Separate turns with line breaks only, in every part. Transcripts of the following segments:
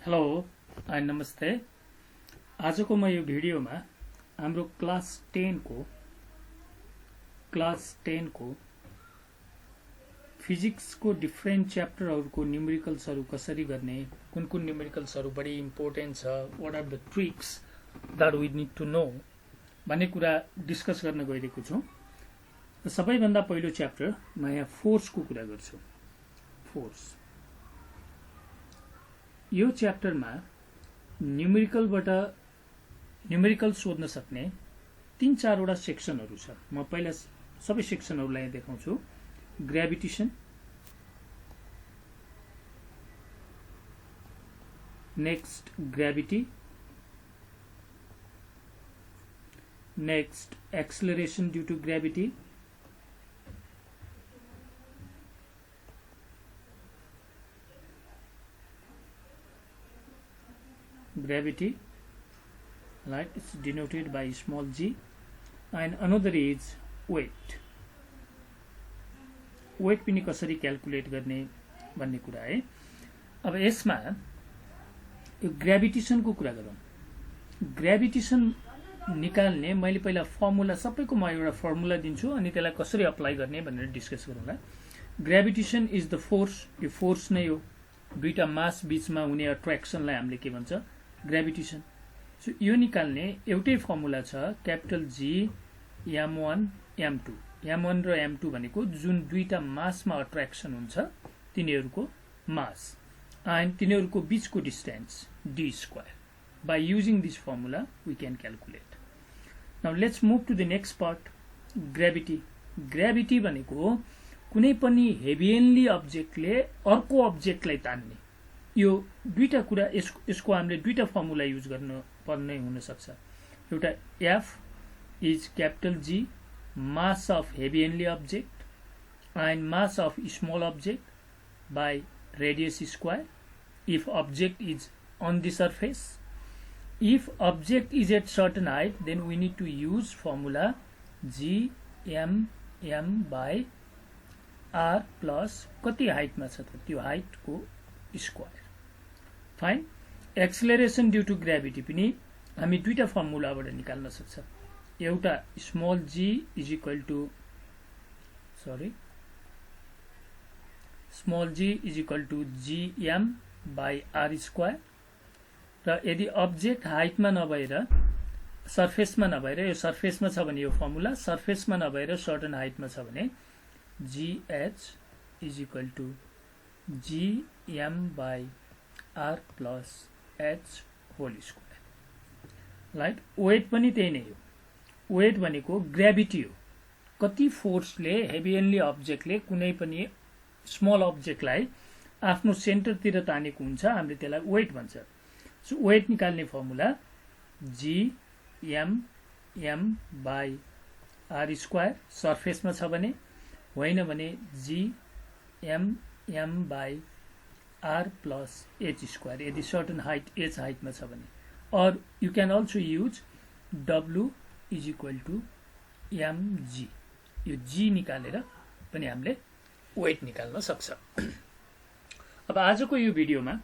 Hello and नमस्ते। आजको म यो भिडियोमा हाम्रो क्लास 10 को फिजिक्सको डिफ्रेन्ट च्याप्टरहरुको न्युमेरिकल्सहरु कसरी गर्ने, कुन कुन न्युमेरिकल्सहरु बढी इम्पोर्टेन्ट छ, what are the tricks that we need to know भन्ने कुरा डिस्कस गर्न गइरहेको छु। सबैभन्दा पहिलो च्याप्टर म यहाँ फोर्सको कुरा गर्छु। फोर्स यो च्याप्टरमा न्युमेरिकल सोध्न सक्ने 3-4 वटा सेक्सनहरु छ। म पहिला सबै सेक्सनहरुलाई देखाउँछु। Gravitation, next gravity, next acceleration due to gravity, gravity, right? It's denoted by small g, and another is weight. Weight पनि कसरी क्याल्कुलेट गर्ने भन्ने कुरा है। अब यसमा यो ग्रेभिटेसनको कुरा गरौँ। ग्रेभिटेसन निकाल्ने मैले पहिला फर्मुला सबैको म एउटा फर्मुला दिन्छु अनि त्यसलाई कसरी अप्लाई गर्ने भनेर डिस्कस गरौँला। Gravitation is the force. यो फोर्स नै हो। दुईटा मास बीचमा हुने अट्र्याक्सनलाई हामीले के भन्छ? ग्रेभिटेसन। सो यो निकाल्ने एउटै फर्मुला छ, क्यापिटल जी m1 m2। m1 र m2 भनेको जुन दुईटा मासमा अट्र्याक्सन हुन्छ तिनीहरूको मास एन्ड तिनीहरूको बीचको distance d square. By using this formula we can calculate. Now let's move to the next part, gravity. Gravity भनेको कुनै पनि हेभियनली अब्जेक्टले अर्को अब्जेक्टलाई तान्ने। यो दुईटा कुरा, यसको हामीले दुईटा फर्मुला युज गर्न पर्ने हुन सक्छ। एउटा F is capital G, mass of heavenly object, and mass of small object by radius square if object is on the surface. If object is at certain height, then we need to use formula Gm by r plus कति हाइटमा छ त त्यो हाइटको square. Fine. Acceleration due to gravity पनि हामी दुईटा फर्मुलाबाट निकाल्न सक्छ। एउटा small g is equal to gm by r square, र यदि अब्जेक्ट हाइटमा नभएर सर्फेसमा नभएर, यो सर्फेसमा छ भने यो फर्मुला, सर्फेसमा नभएर सर्टन हाइटमा छ भने gh is equal to gm by r plus h whole square. Right. Weight पनि त्यही नै हो। वेट भनेको ग्रेभिटी हो। कति फोर्सले हेभियनली अब्जेक्टले कुनै पनि स्मल अब्जेक्टलाई आफ्नो सेन्टरतिर तानेको हुन्छ, हामीले त्यसलाई वेट भन्छ। सो वेट निकाल्ने formula gm by r square सर्फेसमा छ भने, होइन भने gm by r plus h square यदि सर्टन हाइट h हाइटमा छ भने। और you can also use w is equal to mg। यो g निकालेर पनि हामीले वेट निकाल्न सक्छ। अब आजको यो भिडियोमा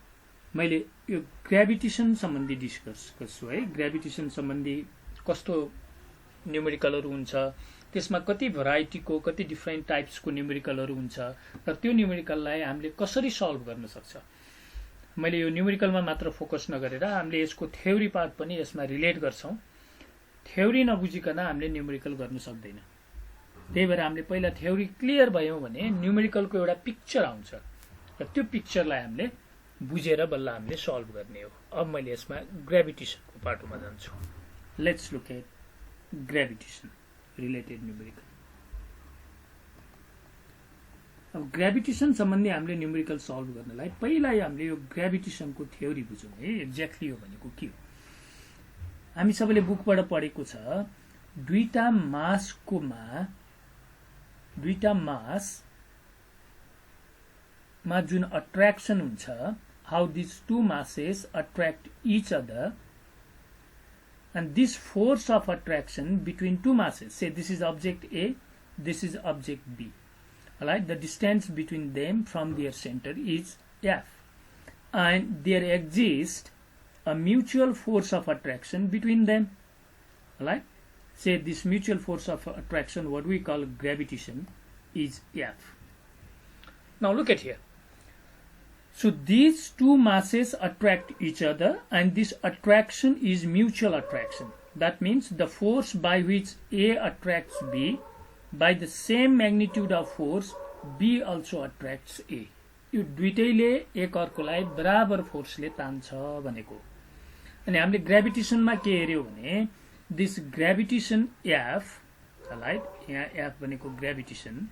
मैले यो ग्रेभिटेसन सम्बन्धी डिस्कस गर्छु है। ग्रेभिटेसन सम्बन्धी कस्तो न्युमेरिकलहरु हुन्छ, त्यसमा कति भेराइटीको, कति डिफ्रेन्ट टाइप्सको न्युमेरिकलहरु हुन्छ, र त्यो न्युमेरिकललाई हामीले कसरी सल्भ गर्न सक्छ। मैले यो न्युमेरिकलमा मात्र फोकस नगरेर हामीले यसको थ्योरी पार्ट पनि यसमा रिलेट गर्छौं। थ्योरी नबुझिकन हामीले न्युमेरिकल गर्न सक्दैन। त्यही भएर हामीले पहिला थ्योरी क्लियर भयौं भने न्युमेरिकलको एउटा पिक्चर आउँछ, र त्यो पिक्चरलाई हामीले बुझेर बल्ल हामीले सल्भ गर्ने हो। अब मैले यसमा ग्रेभिटेसनको पार्टमा जान्छु। Let's look at gravitation related numerical. अब ग्रेभिटेसन सम्बन्धी हामीले न्युमेरिकल सल्भ गर्नलाई पहिला हामीले यो ग्रेभिटेसनको थ्योरी बुझौँ है। एक्ज्याक्टली हो भनेको के हो? हामी सबैले बुकबाट पढेको छ, दुईटा मासमा जुन अट्र्याक्सन हुन्छ, how these two masses attract each other, and this force of attraction between two masses, say this is object A, this is object B, alright, the distance between them from their center is F, and there exists a mutual force of attraction between them. Right? Say this mutual force of attraction, what we call gravitation, is F. Now look at here. So these two masses attract each other, and this attraction is mutual attraction. That means the force by which A attracts B, by the same magnitude of force, B also attracts A. यो दुईटैले एक अर्कोलाई बराबर फोर्सले तान्छ भनेको. अनि हामीले ग्रेभिटेसनमा के हेर्यो भने दिस ग्रेभिटेसन F, राइट, यहाँ F भनेको gravitation,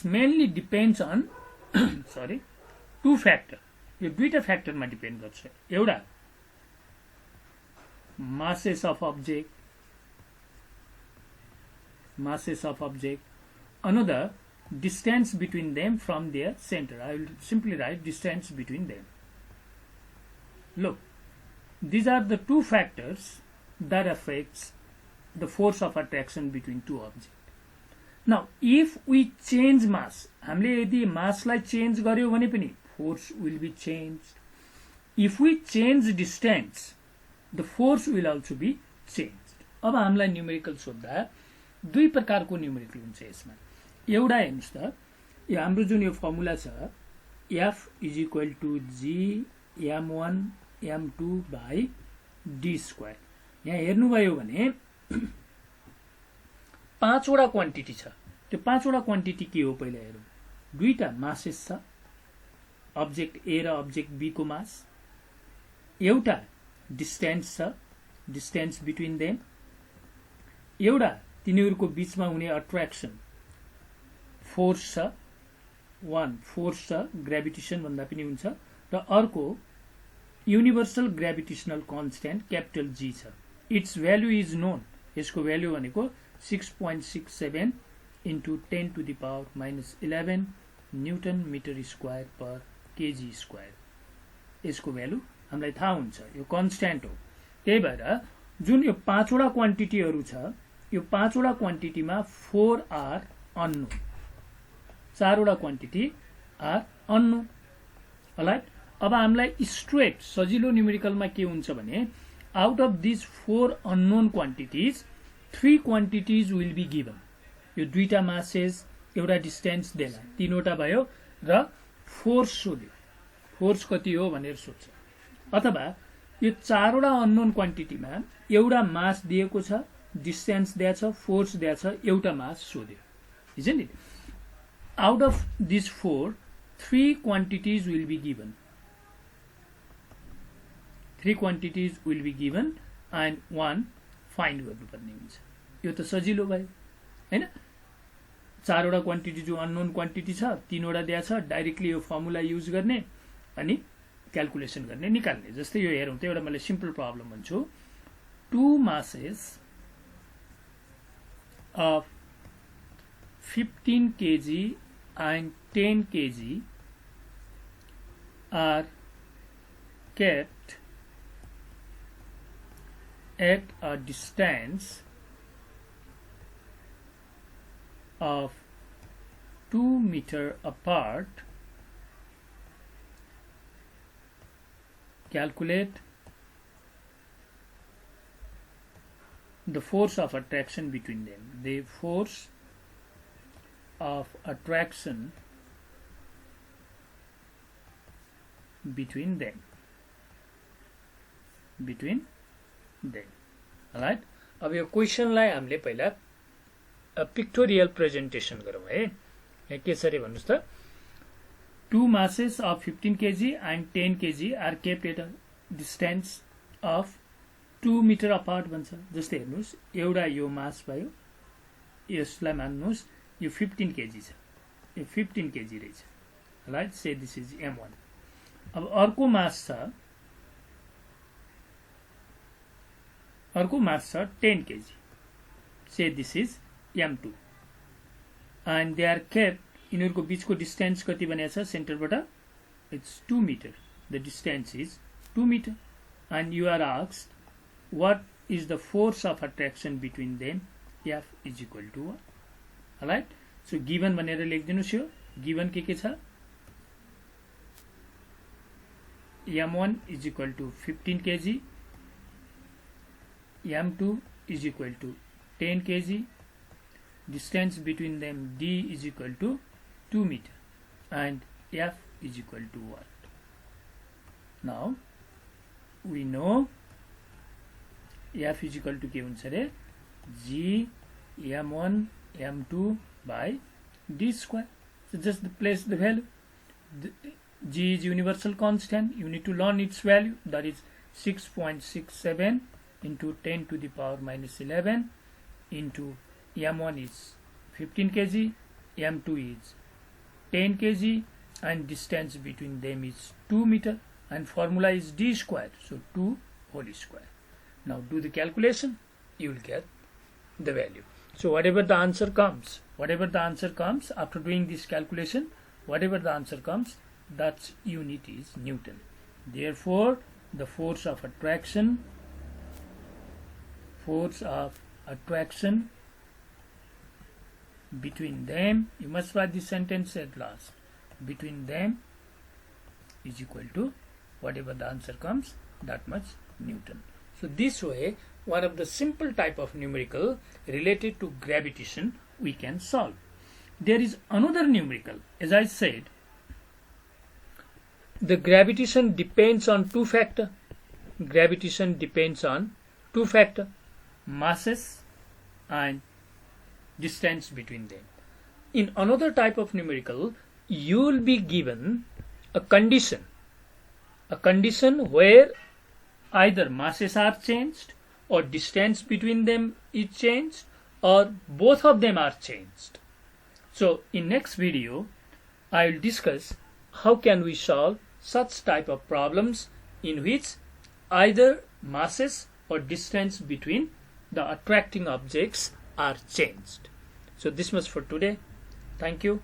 mainly depends on sorry, two factor. यो दुईटा फ्याक्टरमा डिपेन्ड गर्छ. एउटा masses of object, another distance between them from their center. I will simply write distance between them. Look, these are the two factors that affects the force of attraction between two objects. Now, if we change mass, हामीले यदि मासलाई change गर्यो भने पनि force will be changed. If we change distance, the force will also be changed. अब हामीलाई numerical सोध्दा दुई प्रकारको न्यूमेरिकल हुन्छ यसमा. एउटा हेर्नुस् त, यो हाम्रो जुन यो फर्मुला छ F is equal to G m1 m2 by d square. यहाँ हेर्नुभयो भने पाँचवटा क्वान्टिटी छ. त्यो पाँचवटा क्वान्टिटी के हो पहिला हेरौँ. दुईटा मासेस छ, अब्जेक्ट A र अब्जेक्ट B को मास. एउटा डिस्टेन्स छ, डिस्टेन्स बिट्विन देम. एउटा तिनीहरूको बीचमा हुने अट्र्याक्सन फोर्स छ, वान फोर्स छ, ग्रेभिटेसन भन्दा पनि हुन्छ, र अर्को universal gravitational constant capital G छ. इट्स भ्यालु इज नोन. यसको भ्यालु भनेको 6.67 into 10 to the power minus 11 newton metre square per KG square. यसको भ्यालु हामीलाई थाहा हुन्छ, यो कन्स्ट्यान्ट हो. त्यही भएर जुन यो पाँचवटा क्वान्टिटीहरू छ, यो पाँचवटा क्वान्टिटीमा 4 आर अननोन, चारवटा क्वान्टिटी आर अननोन. राइट. अब हामीलाई स्ट्रेट सजिलो न्यूमेरिकलमा के हुन्छ भने out of this 4 unknown quantities 3 quantities will be given. यो दुईटा मासेस, एउटा डिस्टेन्स देला, तीनवटा भयो, र फोर्स सोध्यो, फोर्स कति हो भनेर सोध्छ. अथवा यो चारवटा अननोन क्वान्टिटीमा एउटा मास दिएको छ, डिस्टेन्स दिएको छ, फोर्स दिएको छ, एउटा मास सोध्यो. Isn't it? Out of these 4, 3 quantities will be given. 3 quantities will be given and 1 find गर्नुपर्ने हुन्छ. यो त सजिलो भयो हैन. चारवटा क्वान्टिटी जो अननोन क्वान्टिटी छ, तीनवटा दिया छ, डाइरेक्टली यो फर्मुला युज गर्ने अनि क्याल्कुलेसन गर्ने, निकाल्ने. जस्तै यो हेरौँ त, एउटा मैले सिम्पल प्रब्लम भन्छु. 2 masses of 15 kg and 10 kg are kept at a distance of 2 meters apart. Calculate the force of attraction between them. The force of attraction between them. Alright. अब यो क्वेशनलाई हामीले पहिला पिक्टोरियल प्रेजेन्टेसन गरौँ है. यहाँ के छ रे भन्नुस् त. 2 masses of 15 kg and 10 kg are kept at a distance of 2 meters apart भन्छ. जस्तै हेर्नुस्, एउटा यो मास भयो, यसलाई मान्नुस् यो 15 kg छ, यो 15 kg रहेछ. Right. Say this is m1. अब अर्को मास छ, 10 kg. Say this is m2. and they are kept, यिनीहरूको बीचको डिस्टेन्स कति भनेको छ सेन्टरबाट, it's 2 meters. the distance is 2 meters. and you are asked what is the force of attraction between them. F is equal to 1. Alright. So given भनेर लेखिदिनुस् यो given के छ m1 is equal to 15 kg, m2 is equal to 10 kg, distance between them d is equal to 2 meter and f is equal to what? Now we know f is equal to के हुन्छ रे g m1 m2 by d square. So just place the value. G is universal constant. You need to learn its value. That is 6.67 into 10 to the power minus 11 into m1 is 15 kg, m2 is 10 kg, and distance between them is 2 meter, and formula is d square, so 2 whole square. Now do the calculation, you will get the value. So whatever the answer comes after doing this calculation, whatever the answer comes, that unit is Newton. Therefore the force of attraction between them, you must write this sentence at last, between them is equal to whatever the answer comes, that much Newton. So this way, one of the simple type of numerical related to gravitation we can solve. There is another numerical, as I said, the gravitation depends on two factors. Gravitation depends on two factors, masses and distance between them. In another type of numerical, you will be given a condition where either masses are changed or distance between them is changed or both of them are changed. So in next video I will discuss how can we solve such type of problems in which either masses or distance between the attracting objects are changed. So this much for today. Thank you.